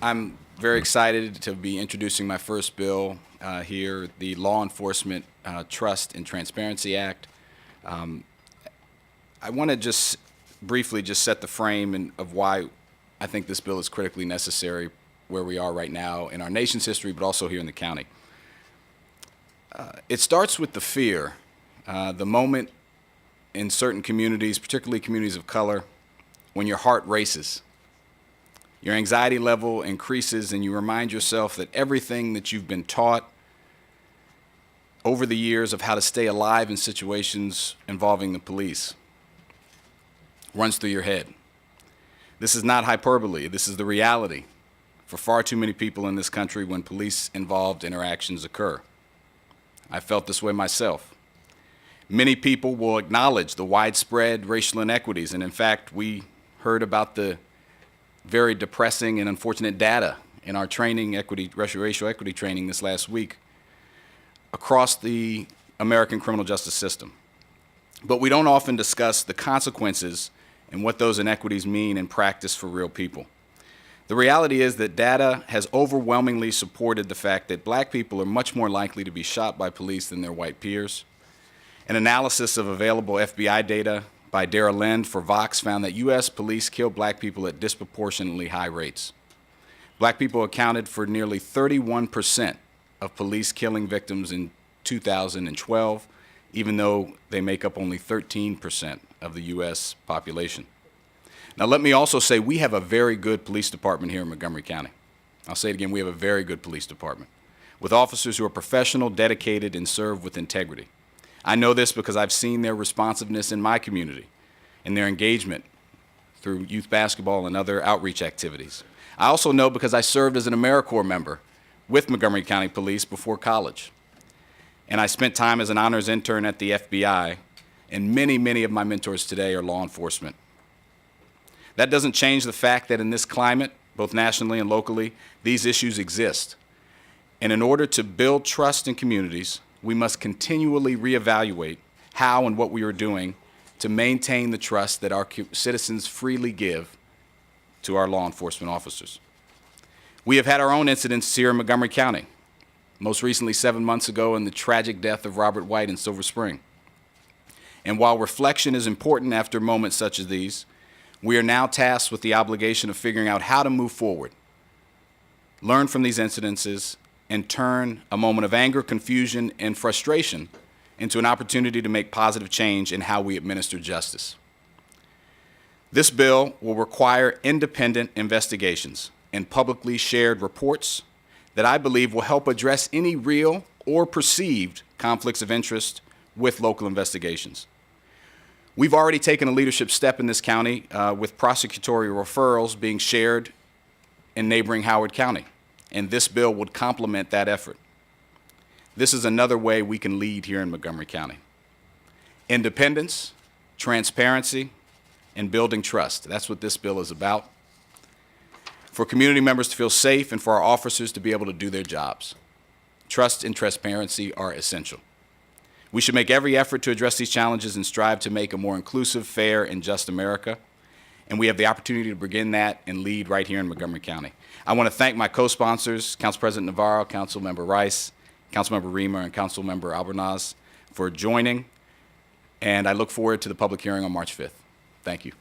I'm very excited to be introducing my first bill here, the Law Enforcement Trust and Transparency Act. I want to just briefly just set the frame of why I think this bill is critically necessary where we are right now in our nation's history, but also here in the county. It starts with the fear, the moment in certain communities, particularly communities of color, when your heart races. Your anxiety level increases and you remind yourself that everything that you've been taught over the years of how to stay alive in situations involving the police runs through your head. This is not hyperbole. This is the reality for far too many people in this country when police-involved interactions occur. I felt this way myself. Many people will acknowledge the widespread racial inequities, and in fact, we heard about the very depressing and unfortunate data in our training, racial equity training this last week across the American criminal justice system. But we don't often discuss the consequences and what those inequities mean in practice for real people. The reality is that data has overwhelmingly supported the fact that black people are much more likely to be shot by police than their white peers. An analysis of available FBI data by Dara Lind for Vox found that U.S. police kill black people at disproportionately high rates. Black people accounted for nearly 31% of police killing victims in 2012, even though they make up only 13% of the U.S. population. Now, let me also say we have a very good police department here in Montgomery County. I'll say it again, we have a very good police department with officers who are professional, dedicated, and serve with integrity. I know this because I've seen their responsiveness in my community and their engagement through youth basketball and other outreach activities. I also know because I served as an AmeriCorps member with Montgomery County Police before college. And I spent time as an honors intern at the FBI, and many of my mentors today are law enforcement. That doesn't change the fact that in this climate, both nationally and locally, these issues exist. And in order to build trust in communities, we must continually reevaluate how and what we are doing to maintain the trust that our citizens freely give to our law enforcement officers. We have had our own incidents here in Montgomery County, most recently 7 months ago in the tragic death of Robert White in Silver Spring. And while reflection is important after moments such as these, we are now tasked with the obligation of figuring out how to move forward, learn from these incidences, and turn a moment of anger, confusion, and frustration into an opportunity to make positive change in how we administer justice. This bill will require independent investigations and publicly shared reports that I believe will help address any real or perceived conflicts of interest with local investigations. We've already taken a leadership step in this county with prosecutorial referrals being shared in neighboring Howard County, and this bill would complement that effort. This is another way we can lead here in Montgomery County. Independence, transparency, and building trust. That's what this bill is about. For community members to feel safe and for our officers to be able to do their jobs. Trust and transparency are essential. We should make every effort to address these challenges and strive to make a more inclusive, fair, and just America. And we have the opportunity to begin that and lead right here in Montgomery County. I want to thank my co-sponsors, Council President Navarro, Councilmember Rice, Councilmember Reamer, and Councilmember Albernaz for joining. And I look forward to the public hearing on March 5th. Thank you.